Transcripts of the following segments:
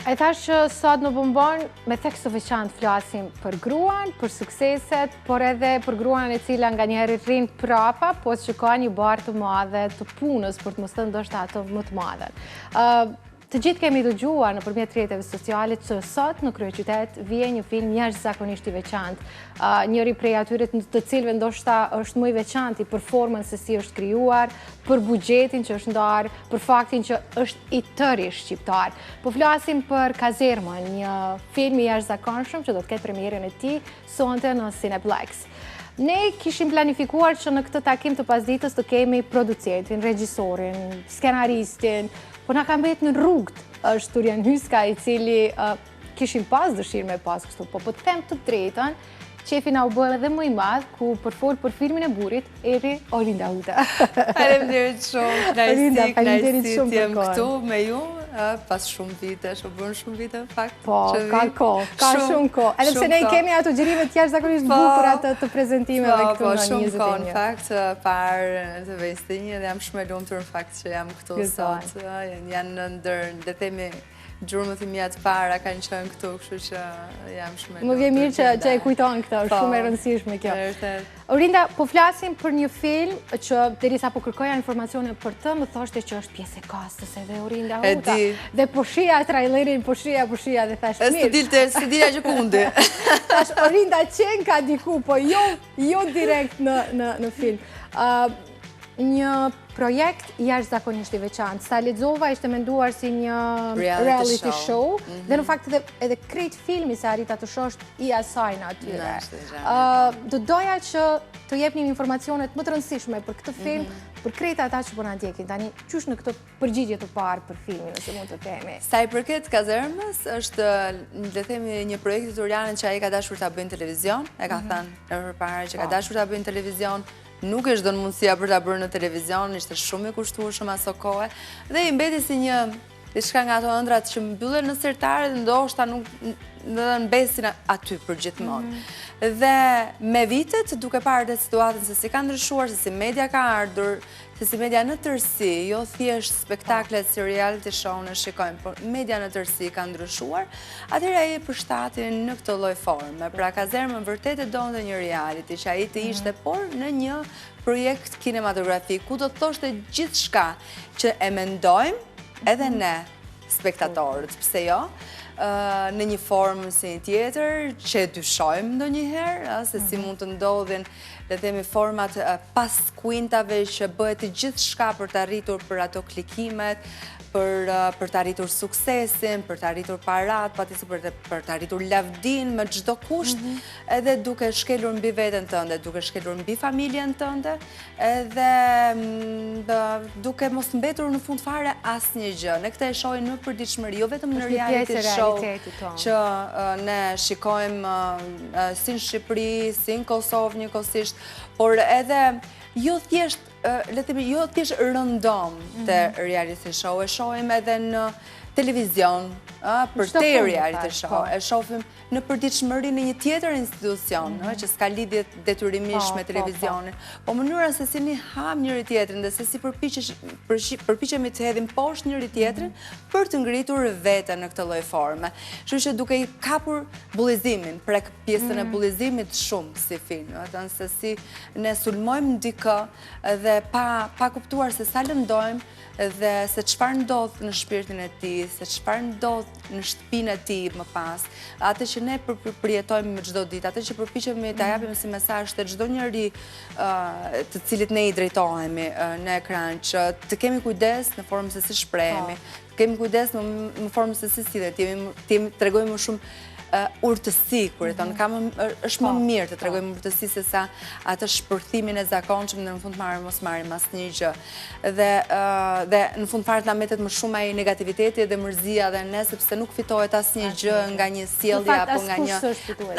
E thash që sot në Bombon me tekst të veçantë flasim për gruan, për sukseset, por edhe për gruan e cila nga njëherë rrinë prapa, po që ka një barë të madhe të punës për të mos të ndoshta ato më të madhe. Të gjithë kemi dëgjuar nëpërmjet rrjeteve sociale që sot në kryeqytet vjen një film jashtëzakonisht i veçantë. Njëri prej atyre të cilëve ndoshta është më i veçantë për formën se si është krijuar, për buxhetin që është ndarë, për faktin që është i tëri shqiptar. Po flasim për Kazermën, një film i jashtëzakonshëm që do të ketë premierën e tij sonte në Cineplex. Ne kishim planifikuar që në këtë takim të pasdites të kemi producentin, regjisorin, skenaristin, po na ka mbetë në rrugët është Turian Hyska, i cili kishim pas dëshirë me pas kështu, po të them të drejtën, qefi na u bën edhe më i madh, ku për fol për filmin e burit, eri Orinda Huta. Faleminderit shumë, knajsi shumë të jem këtu me ju, pas shumë vite, u bën shumë vite në fakt. Po, ka shumë kohë. Edhe pse ne kemi ato gjërimet jashtëzakonisht bukura të prezantimeve këtu në 20 shumë kohë në fakt, parë të vestinje dhe jam shumë e lumtur në fakt që jam këtu sot. Janë ndër, le themi, gjurmët i mia të para kanë qenë këtu, kështu që jam shumë e lumtur. Më vjen mirë që e kujton këtë, është shumë e rëndësishme kjo. Orinda, po flasim për një film që derisa po kërkoja informacione për të, më thoshte që është pjesë e kastës edhe Orinda Huta. Dhe po shija trailerin, po shija dhe thash mirë. Së dilja që kundi. Thash Orinda qenë ka diku, po jo direkt në film. Një projekt jashtëzakonisht i veçantë. Sa lexova ishte menduar si një reality show dhe në fakt edhe krejt filmi sa arrita të shosh i asaj në atyre. Do doja që të jepnim informacionet më të rëndësishme për këtë film, për krejt ata që po na ndjekin tani, qysh në këtë përgjigje të parë për filmin, nëse mund të themi. Sa i përket Kazermës, është, le të themi, një projekt i Turianit që ai ka dashur ta bëjë në televizion, e ka thënë përpara që ka dashur ta bëjë në televizion. Nuk është dhënë mundësia për ta bërë në televizion, ishte shumë i kushtueshëm aso kohë, dhe i mbeti si një diçka nga ato ëndrat që mbyllen në sertare dhe ndoshta nuk mbesin aty për gjithmonë. Dhe me vitet, duke parë dhe situatën se si ka ndryshuar, se si media ka ardhur, se si media në tërësi, jo thjesht spektaklet si reality show në shikojmë, por media në tërësi ka ndryshuar, atëherë ai përshtatin në këtë lloj forme. Pra Kazermën vërtet e donte një reality që ai të ishte, por në një projekt kinematografik, ku do të thoshte gjithçka që e mendojmë edhe ne spektatorët, pse jo? Në një formë si një tjetër, që dyshojmë ndonjëherë, se si mund të ndodhin, le themi, format pas kuintave që bëhet gjithçka për të arritur për ato klikimet, për të arritur suksesin, për të arritur parat, patisi për të arritur lavdin me çdo kusht, edhe duke shkelur mbi veten tënde, duke shkelur mbi familjen tënde, edhe duke mos mbetur në fund fare asnjë gjë. Ne këtë e shohim në përditshmëri, jo vetëm në reality show që ne shikojmë si në Shqipëri, si në Kosovë njëkohësisht, por edhe jo thjesht rëndom të reality show, e shohim edhe në televizion, për te reality show, e shohim në përditshmërinë e një tjetër institucion, që s'ka lidhje detyrimisht me televizionin, po mënyra se si ne ham njëri tjetrin dhe se si përpiqemi të hedhim poshtë njëri tjetrin për të ngritur veten në këtë lloj forme. Kështu që duke i kapur bullizimin, prek pjesën e bullizimit shumë si film, domethënë se si ne sulmojmë dikë dhe pa kuptuar se sa lëndojmë dhe se çfarë ndodh në shpirtin e tij, se çfarë ndodh në shtëpinë e tij më pas, atë që ne përjetojmë me çdo ditë, atë që përpiqemi ta japim si mesazh te çdo njeri të cilit ne i drejtohemi në ekran, që të kemi kujdes në formën se si shprehemi, të kemi kujdes në formën se si sillet, tregojmë më shumë urtësi, kur e thonë, është më mirë të tregojmë urtësi se sa atë shpërthimin e zakonshëm dhe në fund marrë mos marrim asnjë gjë. Dhe në fund fare na mbetet më shumë ai negativiteti dhe mërzia dhe ne, sepse nuk fitohet asnjë gjë nga një sjellje apo nga një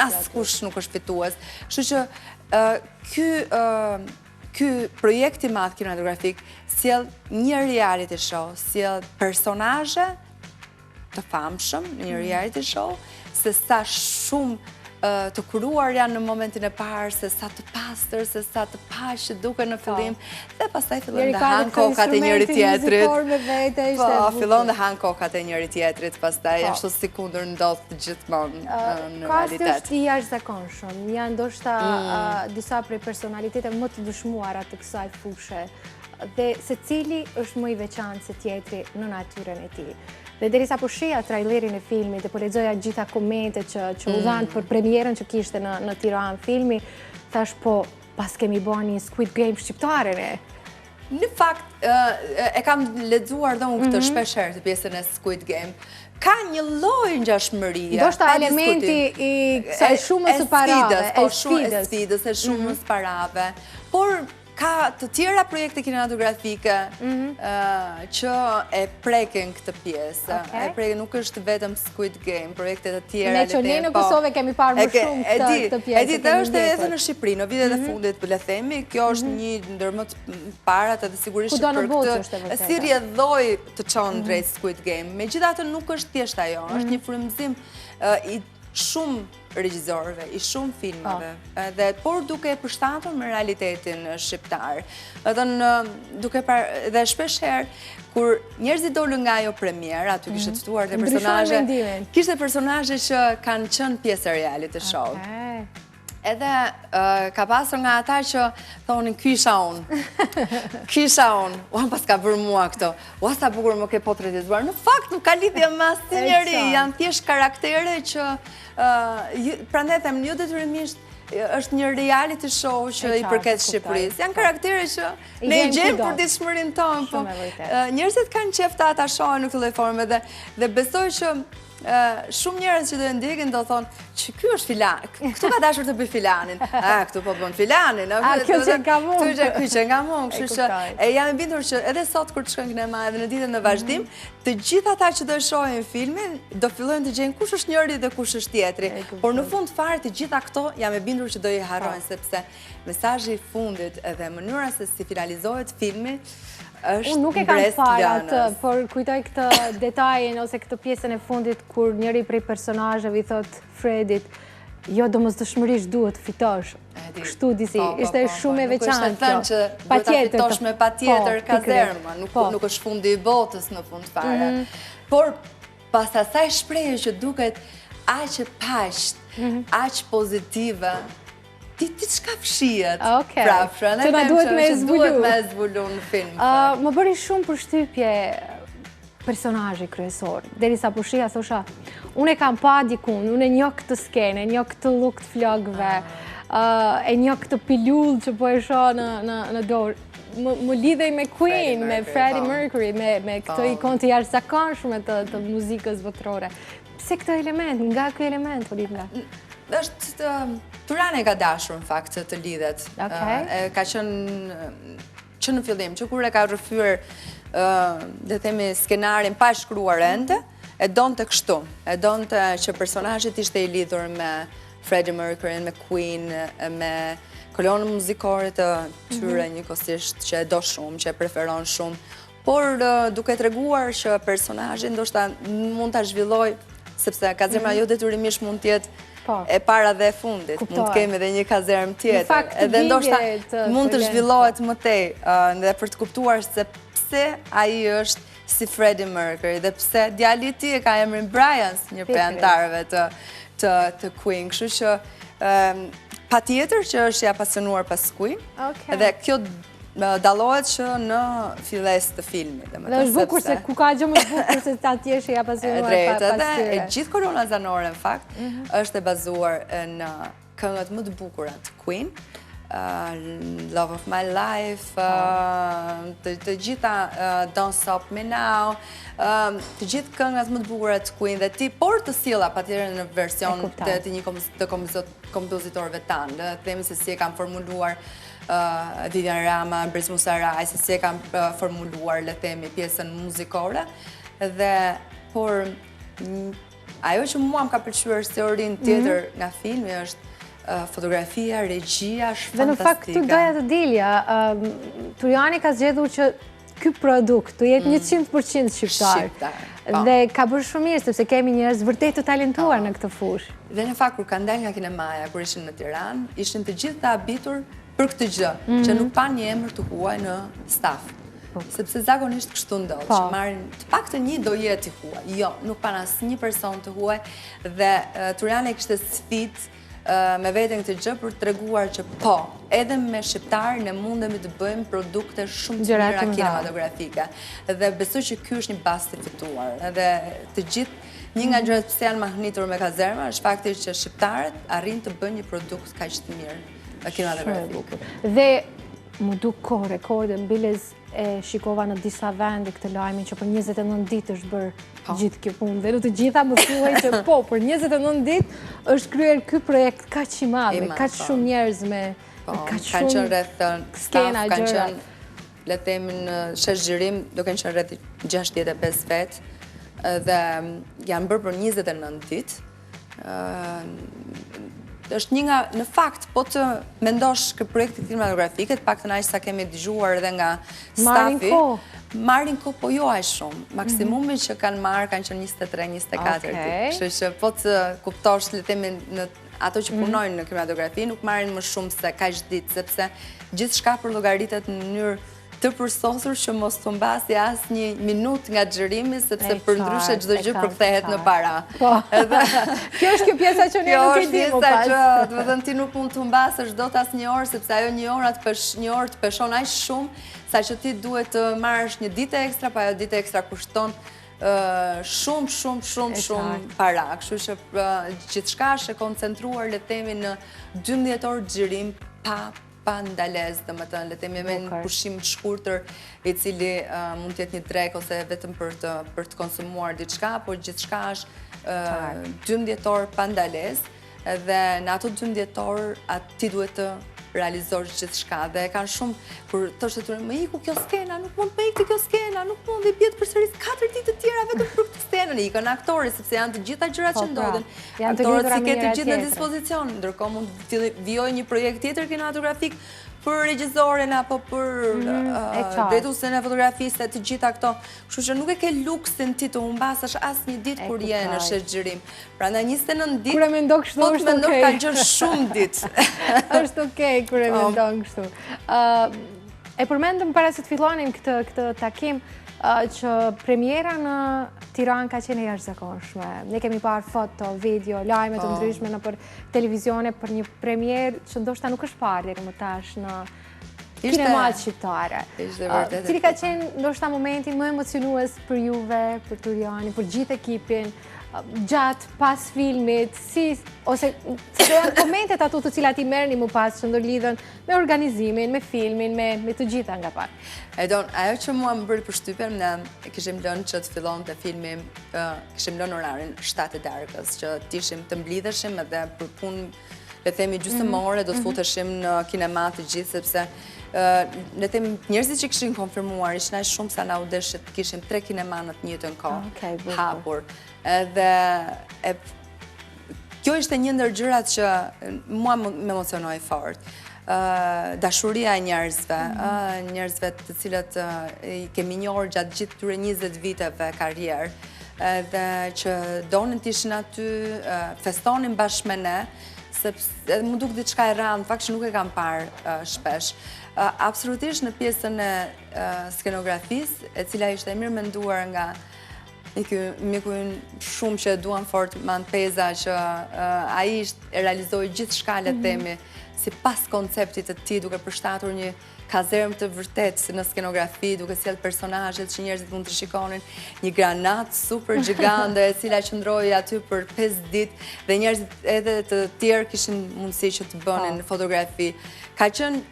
askush nuk është fitues. Kështu që ky projekt i madh kinematografik sjell një reality show, sjell personazhe të famshëm në një reality show, se sa shumë të kuruar janë në momentin e parë, se sa të pastër, se sa të paqë duke në fillim, dhe pastaj fillon dhe hanë kokat e njëri tjetrit. Fillon dhe hanë kokat e njëri tjetrit, pastaj ashtu si kundër ndodh gjithmonë në realitet. Kasti është i jashtëzakonshëm, janë ndoshta disa prej personalitetet më të dëshmuara të kësaj fushë, dhe secili është më i veçantë se tjetri në natyrën e tij. Dhe derisa po shija trailerin e filmit dhe po lexoja gjitha komentet që u dhanë për premierën që kishte në Tiranë filmi, thash po pas kemi bërë një Squid Game shqiptare ne. Në fakt e kam lexuar dhe unë këtë shpesh herë të pjesën e Squid Game. Ka një lloj ngjashmërie. Ndoshta elementi i kësaj shumës së parave, e sfidës, e shumës parave, por ka të tjera projekte kinematografike që e prekin këtë pjesë. E prekin, nuk është vetëm Squid Game, projekte të tjera. Me që ne në Kosovë kemi parë më shumë këtë pjesë. E di, dhe është edhe në Shqipëri, në vitet e fundit, le themi, kjo është një ndër më të parat edhe sigurisht për këtë si rrjedhoi të çon drejt Squid Game. Megjithatë nuk është thjesht ajo, është një frymëzim i shumë regjizorëve, i shumë filmave, por duke e përshtatur me realitetin shqiptar. Dhe shpesh herë, kur njerëzit dolën nga ajo premier, aty kishte të ftuar kishte personazhe që kanë qenë pjesë e reality show. Edhe ka pasur nga ata që thonin kisha unë, uan pas ka bërë mua këto, ua sa bukur më ke portretizuar. Në fakt nuk ka lidhje me asnjë njeri, janë thjesht karaktere që prandaj them jo detyrimisht është një reality show që i përket Shqipërisë. Janë karaktere që ne i gjejmë për ditëshmërinë tonë, po njerëzit kanë qejf ta shohin në këtë lloj forme dhe besoj që shumë njerëz që do e ndjekin do thonë që ky është filan, këtu ka dashur të bëj filanin, këtu po bën filanin, kjo që nga mund, ky që nga mund, kështu që e jam e bindur që edhe sot kur të shkojnë kinema edhe në ditën e vazhdim, të gjithë ata që do e shohin filmin do fillojnë të gjejnë kush është njëri dhe kush është tjetri, por në fund fare të gjitha këto jam e bindur që do i harrojnë sepse mesazhi i fundit edhe mënyra se si finalizohet filmi. Unë nuk e kam parë atë, por kujtoj këtë detajin ose këtë pjesën e fundit kur njëri prej personazheve i thot Fredit, jo domosdoshmërisht duhet të fitosh. Kështu disi, ishte shumë e veçantë. Ishte thënë që duhet ta fitosh me patjetër kazerma, nuk është fundi i botës në fund fare. Por pas asaj shprehje që duket aq e paqt, aq pozitive, ti çka fshihet prapë, që na duhet me zvulu në film. Më bëri shumë përshtypje personazhi kryesor. Derisa po shija thosha, unë e kam pa dikun, unë e njoh këtë skenë, e njoh këtë lloj të flokëve, e njoh këtë pilull që po e shoh në dorë. Më lidhej me Queen, me Freddie Mercury, me këtë ikon të jashtëzakonshme të muzikës botërore. Pse këtë element, nga ky element, Olivia? Është Turane ka dashur në fakt të lidhet. Ka qenë që në fillim, që kur e ka rrëfyer dhe themi skenarin pa shkruar ende, e donte kështu. E donte që personazhet ishte i lidhur me Freddie Mercury, me Queen, me kolonën muzikore të tyre njëkohësisht që e do shumë, që e preferon shumë. Por duke treguar që personazhi ndoshta mund ta zhvilloj, sepse kazerma jo detyrimisht mund të jetë e para dhe e fundit, mund të kemi edhe një kazermë tjetër, edhe ndoshta mund të zhvillohet më tej, dhe për të kuptuar se pse ai është si Freddie Mercury dhe pse djali i tij e ka emrin Brian, një prej anëtarëve të Queen, kështu që patjetër që është i apasionuar pas Queen, dhe kjo dallohet që në filles të filmit. Dhe është bukur se ku ka gjë më bukur se ta tjesh i apasionuar pas tyre. E gjithë kolona zanore në fakt është e bazuar në këngët më të bukura të Queen, Love of My Life, të gjitha Don't Stop Me Now, të gjithë këngët më të bukura të Queen dhe ti, por të sjella patjetër në version të një kompozitorëve tanë, dhe themi se si e kanë formuluar Vivian Rama, Brizmu Saraj, se si e kam formuluar, le themi, pjesën muzikore, por ajo që mua më ka pëlqyer teorinë tjetër nga filmi është fotografia, regjia, është fantastike. Dhe në fakt, tu doja të dilja, Turiani ka zgjedhur që ky produkt të jetë 100% shqiptar. Dhe ka bërë shumë mirë, sepse kemi njerëz vërtet të talentuar në këtë fushë. Dhe në fakt, kur ka ndalë nga kinemaja, kur ishin në Tiranë, ishin të gjithë të habitur për këtë gjë, që nuk pa një emër të huaj në staf. Sepse zakonisht kështu ndodh, që marrin të paktën një do jetë i huaj. Jo, nuk pa asnjë person të huaj dhe Turiani kishte sfidë me veten këtë gjë për të treguar që po, edhe me shqiptar ne mundemi të bëjmë produkte shumë të mira kinematografike. Dhe besoj që ky është një bazë të fituar. Edhe të gjithë një nga gjërat pse janë mahnitur me kazerma është fakti që shqiptarët arrin të bëjnë një produkt kaq të mirë kinematografik. Dhe më duk kohë rekorde mbiles e shikova në disa vende këtë lajmin që për 29 ditë është bërë gjithë kjo punë. Dhe në të gjitha më thuaj që po, për 29 ditë është kryer ky projekt kaq i madh, me kaq shumë njerëz, me kaq shumë kanë qenë rreth skena, kanë qenë le të themi në sheshgjirim, do kanë qenë rreth 65 vetë dhe janë bërë për 29 ditë. Është një nga, në fakt, po të mendosh këtë projektit kinematografike, të paktën aq sa kemi dëgjuar edhe nga stafi, marrin kohë, po jo aq shumë. Maksimumi që kanë marrë kanë qenë 23-24 ditë. Kështu që po të kuptosh, le të themi, në ato që punojnë në kinematografi nuk marrin më shumë se kaq ditë, sepse gjithçka përllogaritet në mënyrë të përsosur që mos të mbasi asë një minut nga xhirimi, sepse për ndryshe çdo gjë përkthehet në para. Kjo është kjo pjesa që ne nuk e di më pas. Kjo është pjesa që, do të thënë, ti nuk mund të humbasësh dot asë një orë, sepse ajo një orë të peshon aq shumë, sa që ti duhet të marrësh një ditë ekstra, pa ajo ditë ekstra kushton shumë para. Kështu që gjithçka është e koncentruar, le të themi, në 12 orë xhirim pa ndalesë, domethënë le të themi me një pushim të shkurtër i cili mund të jetë një drek ose vetëm për të konsumuar diçka, por gjithçka është 12 orë pa ndalesë dhe në ato 12 orë ti duhet të realizosh gjithçka dhe kanë shumë kur thoshte Turi më iku kjo skena, nuk mund të ikë kjo skena, nuk mund të bjet përsëris 4 ditë të tjera vetëm për këtë skenën. Ikën aktorë sepse janë të gjitha gjërat që ndodhin. Aktorët si ketë të gjithë në dispozicion, ndërkohë mund të vijojë një projekt tjetër kinematografik për regjisoren apo për drejtuesen e fotografisë, të gjitha këto. Kështu që nuk e ke luksin ti të humbasësh asnjë ditë kur je në sheshgjirim. Prandaj 29 ditë. Kur e mendon kështu është okay. Ka gjë shumë ditë. Është okay kur e mendon kështu. E përmendëm para se të fillonim këtë takim që premiera në Tiranë ka qenë jashtëzakonshme. Ne kemi parë foto, video, lajme të ndryshme nëpër televizione për një premierë që ndoshta nuk është parë deri më tash në kinemat shqiptare. Cili ka qenë ndoshta momenti më emocionues për juve, për Turianin, për gjithë ekipin, gjatë pas filmit, ose se janë komentet ato të cilat i merrni më pas që ndërlidhen me organizimin, me filmin, me të gjitha nga pak. Ajo që mua më bëri përshtypjen, ne kishim lënë që të fillonte filmi, kishim lënë orarin 7 e darkës, që t'ishim të mblidheshim edhe për punë, le të themi gjysmore, do të futeshim në kinema të gjithë, sepse le të themi njerëzit që kishin konfirmuar ishin aq shumë sa na u desh të kishim 3 kinema në të njëjtën kohë hapur. Edhe kjo ishte një ndër gjërat që mua më emocionoi fort. Dashuria e njerëzve të cilët i kemi njohur gjatë gjithë këtyre 20 viteve karrierë, dhe që donin të ishin aty, festonin bashkë me ne, sepse më duk diçka e rëndë, fakt që nuk e kam parë shpesh. Absolutisht në pjesën e skenografisë, e cila ishte e mirë menduar nga mikun shumë që duan fort Manpeza, që ai e realizoi gjithçka le të themi sipas konceptit të tij, duke përshtatur një kazermë të vërtetë në skenografi, duke sjellë personazhet që njerëzit mund të shikonin, një granatë super gjigande e cila qëndroi aty për 5 ditë dhe njerëzit edhe të tjerë kishin mundësi që të bënin fotografi. Ka qenë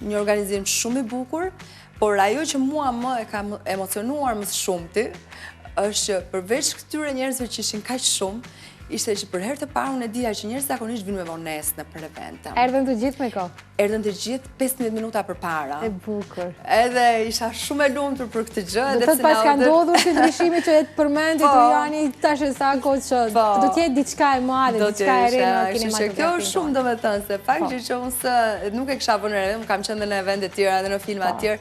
një organizim shumë i bukur, por ajo që mua më e ka emocionuar më shumëti është që përveç këtyre njerëzve që ishin kaq shumë, ishte që për herë të parë unë e dija që njerëzit zakonisht vinë me vonesë në për evente. Erdhën të gjithë me kohë? Erdhën të gjithë 15 minuta përpara. E bukur. Edhe isha shumë e lumtur për këtë gjë. Do të pas ka ndodhur që ndryshimi që e të përmend Tojani tash e sa kohë që do të jetë diçka e madhe, diçka e re në kinematografin. Kjo është shumë domethënë se fakti që unë nuk e kisha vënë re, kam qenë në evente të tjera dhe në filma të tjerë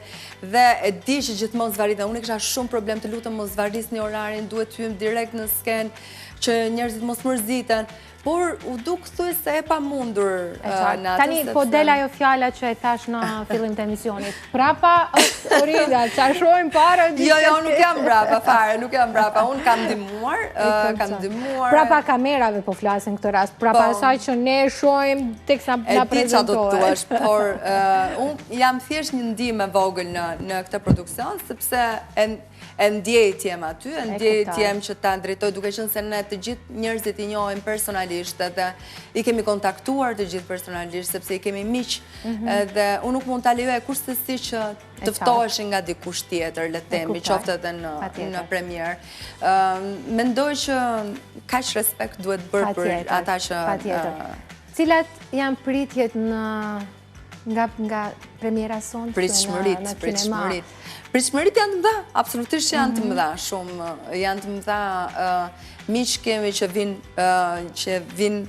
dhe e di që gjithmonë zvarrit dhe unë kisha shumë problem të lutem mos zvarrisni orarin, duhet të hym direkt në skenë që njerëzit mos mërziten, por u duk thuajse e pamundur në atë. Tani po del ajo fjala që e thash në fillim të emisionit. Prapa është Orida, çarshojmë para. Jo, nuk jam brapa fare, nuk jam brapa. Unë kam ndihmuar. Prapa kamerave po flasim këtë rast. Prapa asaj që ne shohim teksa na prezantohet. E di çfarë do të thuash, por unë jam thjesht një ndihmë e vogël në këtë produksion sepse e ndjejt jem aty, e ndjejt jem që ta drejtoj, duke qenë se ne të gjithë njerëzit i njohim personalisht edhe i kemi kontaktuar të gjithë personalisht sepse i kemi miq edhe unë nuk mund ta lejoj kurse që të ftoheshin nga dikush tjetër, le të themi, qoftë edhe në premier. Mendoj që kaq respekt duhet bërë për ata që cilat janë pritjet nga premiera sonte në kinema. Pritshmërit janë të mëdha, absolutisht janë të mëdha, shumë janë të mëdha. Miq kemi që vinë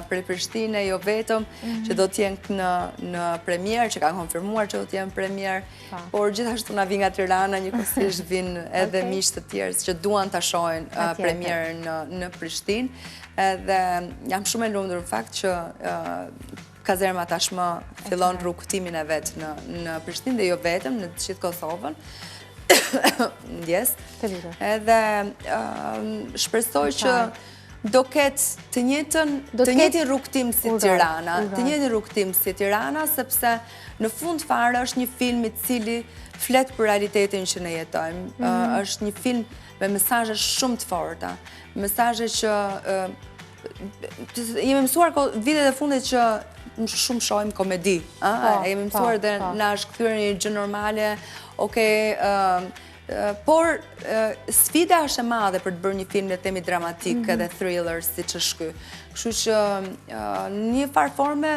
prej Prishtinë, jo vetëm, që do t'jenë në premier, që kanë konfirmuar që do t'jenë premier, por gjithashtu na vinë nga Tirana, njëkohësisht vinë edhe miq të tjerë që duan ta shohin premierën në Prishtinë, edhe jam shumë e lumtur në fakt që Kazerma tashmë fillon rrugtimin e vetë në Prishtinë dhe jo vetëm, në të gjithë Kosovën. Ndjes. Edhe shpresoj që do ketë të njëjtin rrugtim si Tirana. Të njëjtin rrugtim si Tirana, sepse në fund fare është një film i cili flet për realitetin që ne jetojmë. Është një film me mesazhe shumë të forta. Mesazhe që jemi mësuar vitet e fundit që shumë shohim komedi. Jemi mësuar dhe na është kthyer një gjë normale, por sfida është e madhe për të bërë një film le të themi dramatik edhe thriller siç është ky. Kështu që në një farë forme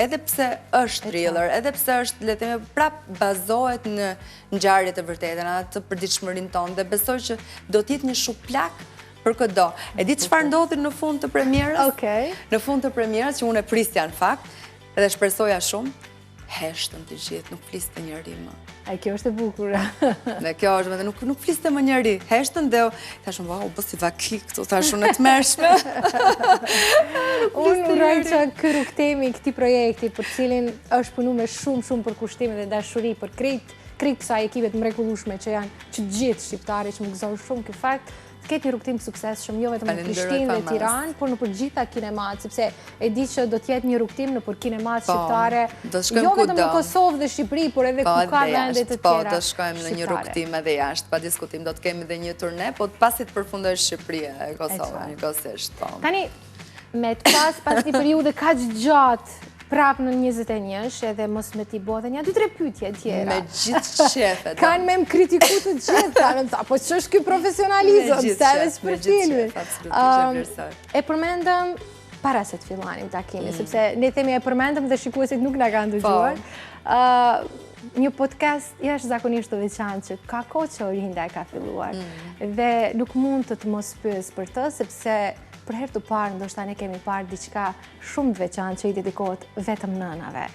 edhe pse është thriller, edhe pse është le të themi prap bazohet në ngjarje të vërteta, në atë përditshmërinë tonë dhe besoj që do të jetë një shuplak për këdo. E di çfarë ndodhi në fund të premierës? Në fund të premierës, që unë e prisja në fakt, edhe shpresoja shumë, heshtën të gjithë, nuk fliste njëri më. Kjo është e bukur. Dhe kjo është, nuk fliste më njëri, heshtën dhe thashun, wow, bë si vaki këtu, thashun e të mërshme. Unë uroj që ky rrugtimi i këtij projekti, për cilin është punu me shumë përkushtime dhe dashuri për krejt kësaj ekipe të mrekullueshme që janë që gjithë shqiptarë që më gëzojnë shumë ky fakt. Ketë një rrugtim suksesshëm, jo vetëm në Prishtinë dhe Tiranë, por në për gjitha kinemat, sepse e di që do t'jetë një rrugtim në për kinemat shqiptare, jo vetëm në Kosovë dhe Shqipëri, por edhe ku ka vende të tjera. Po, do shkojmë në një rrugtim edhe jashtë, pa diskutim, do t'kemi dhe një turne, po pasi të përfundoj Shqipëria e Kosovë, njëkohësisht. Tani, me të pas një periudhe kaq gjatë, prap në 21 edhe mos me t'i bodhe një 2-3 pyetje tjera. Me gjithë qefet. Kanë me më kritiku të gjithë, po që është kjo profesionalizëm, se edhe së për filmin. E përmendëm para se të fillanim takimi, sepse ne themi e përmendëm dhe shikuesit nuk na kanë dëgjuar. Një podcast jashtë zakonisht të veçantë që ka kohë që Orinda e ka filluar dhe nuk mund të mos pyes për të, sepse për herë të parë, ndoshta ne kemi parë diçka shumë të veçantë që i dedikohet vetëm nënave.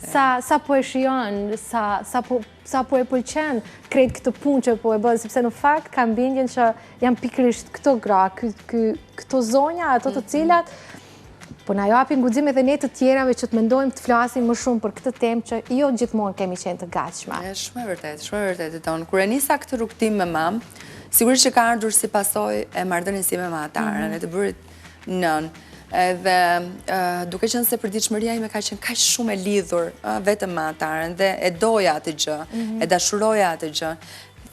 Sa po e shijon, sa po e pëlqen krejt këtë punë që po e bën, sepse në fakt kam bindjen që janë pikërisht këto gra, këto zonja, ato të cilat po na japin guxim edhe ne të tjerave që të mendojmë të flasim më shumë për këtë temë që jo gjithmonë kemi qenë të gatshme. Shumë e vërtetë tonë. Kur e nisa këtë rrugtim me mamë, sigurisht që ka ardhur si pasojë e marrëdhënies sime me ataren, e të bërit nën. Edhe duke qenë se përditshmëria ime ka qenë kaq shumë e lidhur vetëm me ataren dhe e doja atë gjë, e dashuroja atë gjë.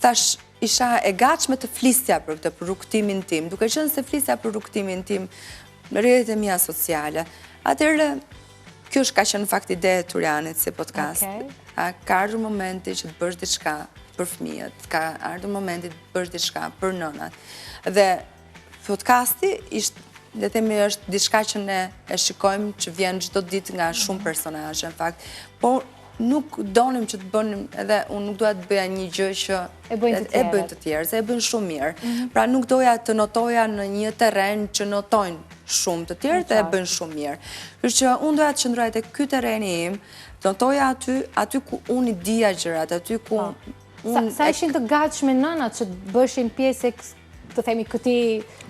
Thash isha e gatshme të flisja për këtë, për rrugtimin tim, duke qenë se flisja për rrugtimin tim në rrjetet e mia sociale. Atëherë kjo ka qenë në fakt ide e Turianit si podcast. Ka ardhur momenti që të bësh diçka për fëmijët, ka ardhur momenti të bësh diçka për nënat. Dhe podcasti le themi është diçka që ne e shikojmë që vjen çdo ditë nga shumë personazhe në fakt, por nuk donim që të bënim, edhe unë nuk doja të bëja një gjë që e bëjnë të tjerë, se e bëjnë shumë mirë. Pra nuk doja të notoja në një terren që notojnë shumë të tjerë dhe e bëjnë shumë mirë. Kështu që unë doja të qëndroja te ky terreni im, të notoja aty ku unë i dija gjërat, aty ku Sa ishin të gatshme nënat që të bëshin pjesë të themi këti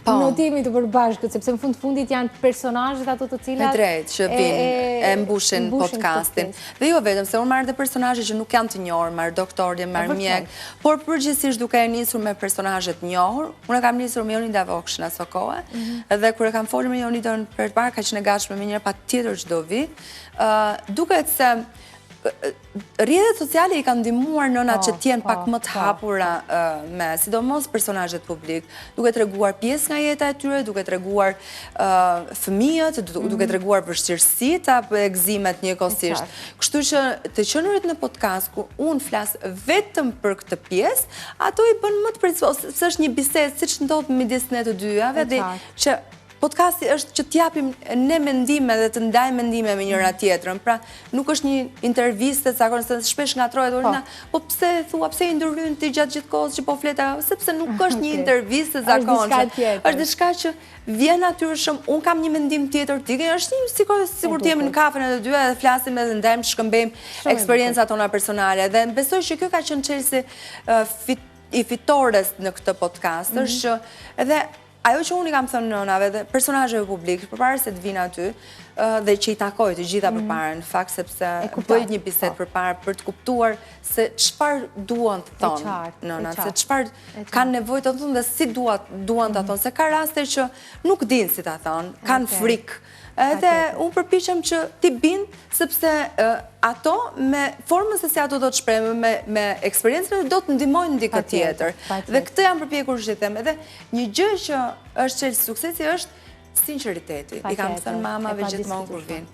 notimi të përbashkët, sepse në fundit janë personazhet ato të cilat... Me drejt, që vinë, e mbushin podcastin. Dhe jo vetëm, se unë marrë dhe personazhe që nuk janë të njohur, marrë doktorje, marrë mjek, por përgjithsisht duke e nisur me personazhet njohur, unë e kam nisur me Jonida Vokshën aso kohë, dhe kur e kam folur me Jonidën përpara ka qenë e gatshme me njëra patjetër çdo vit, duket se rrjetet sociale i kanë ndihmuar nënat që t'jenë pak më të hapura me sidomos personazhet publik, duke treguar pjesë nga jeta e tyre, duke treguar fëmijët, duke treguar vështirësitë apo egzimet njëkohësisht. Kështu që të qenurit në podcast ku unë flas vetëm për këtë pjesë, ato i bën më të përcjellshme, se është një bisedë siç ndodh midis ne të dyjave, dhe që podcasti është që t'japim ne mendime dhe të ndajmë mendime me njëra tjetrën. Pra, nuk është një intervistë, zakonisht shpesh ngatrohet Orina, po pse thua, pse i ndërhyn ti gjatë gjithë kohës që po fleta, sepse nuk është një intervistë zakonisht. Është diçka që vjen natyrshëm, un kam një mendim tjetër, ti ke është një sikur të jemi në kafen e të dyja dhe flasim edhe ndajmë, shkëmbejmë eksperiencat tona personale. Dhe besoj që kjo ka qenë çelësi i fitores në këtë podcast, është që edhe ajo që unë i kam thënë nënave dhe personazheve publik, përpara se të vinë aty, dhe që i takoj të gjitha përpara, në fakt sepse bëjt një bisedë përpara për të kuptuar se çfarë duan të thonë nënat, se çfarë kanë nevojë të thonë dhe si duan të thonë, se ka raste që nuk dinë si ta thonë, kanë frikë. Edhe unë përpiqem që ti bind, sepse ato me formën se si ato do të shprehme, me eksperiencën do të ndihmojnë dikë tjetër. Dhe këtë jam përpjekur që them. Edhe një gjë që është çelësi suksesi është sinqeriteti. I kam thënë mamave gjithmonë kur vinë.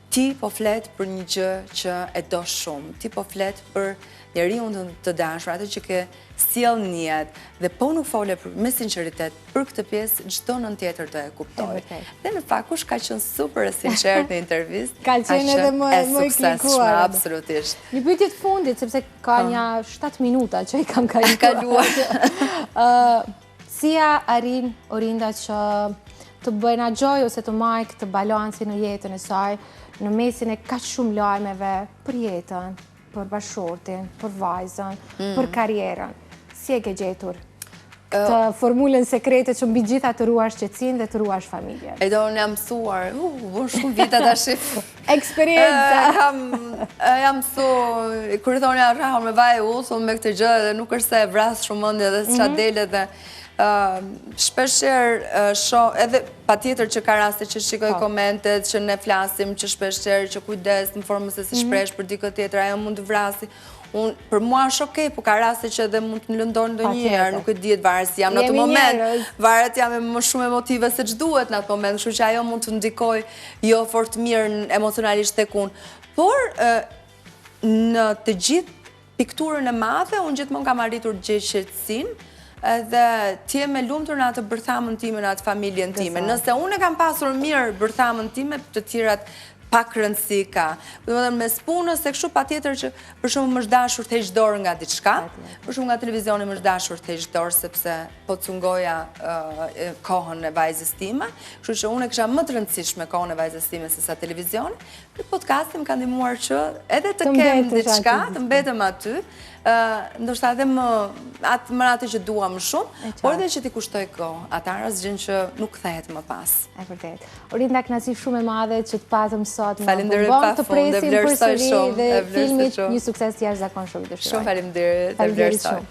Ti po flet për një gjë që e do shumë. Ti po flet për njeriu të dashur, atë që ke sjell në jetë, dhe po nuk fole me sinqeritet për këtë pjesë, çdo nën tjetër do e kuptoj. Dhe në fakt kush ka qenë super e sinqert në intervistë, ka qenë edhe më i klikuar. Absolutisht. Një pyetje të fundit, sepse ka një 7 minuta që i kam kaluar. Si ja arrin Orinda që të bëjnë gjoj ose të marrë këtë balansin në jetën e saj, në mesin e kaq shumë lajmeve për jetën, për bashkëshortin, për vajzën, për karrierën. Si e ke gjetur këtë formulën sekrete që mbi gjitha të ruash qetësinë dhe të ruash familjen? E do unë jam mësuar, bën shumë vite tash. Eksperjenca. Jam mësuar, kur i thonë ja rrahur me vaj usull me këtë gjë dhe nuk është se e vras shumë mendje dhe s'ka dele dhe shpeshherë shoh edhe patjetër që ka raste që shikoj komentet që ne flasim që shpeshherë që kujdes në formën se si shpresh për dikë tjetër, ajo mund të vrasi. Për mua është okej, po ka raste që edhe mund të më lëndon ndonjëherë, nuk e diet, varet si jam në atë moment, varet jam me më shumë emotive se ç'duhet në atë moment, kështu që ajo mund të ndikoj jo fort mirë emocionalisht tek unë. Por në të gjithë pikturën e madhe, unë gjithmonë kam arritur të gjej qetësinë, edhe ti je me lumtur në atë bërthamën time, në atë familjen time. Nëse unë e kam pasur mirë bërthamën time, të tjerat pak rëndësi ka. Me spunës, se kështu patjetër që për shumë më është dashur të heq dorë nga diçka, për shumë nga televizioni më është dashur të heq dorë, sepse po cungoja kohën e vajzës time, kështu që unë e kisha më të rëndësishme kohën e vajzës time se sa televizioni. Në podcastin më ka ndihmuar që edhe të kem diçka, të mbetem aty, ndoshta edhe më atë që dua më shumë, por edhe që t'i kushtoj kohë. Atëherë asgjë që nuk kthehet më pas. E vërtet. Orinda, kënaqësi shumë e madhe që të patëm sot në Faleminderit Bombon, të pafund, presim përsëri dhe e vlerësoj filmit shumë. një sukses të jashtëzakonshëm, dëshiroj. Shumë faleminderit, e vlerësoj.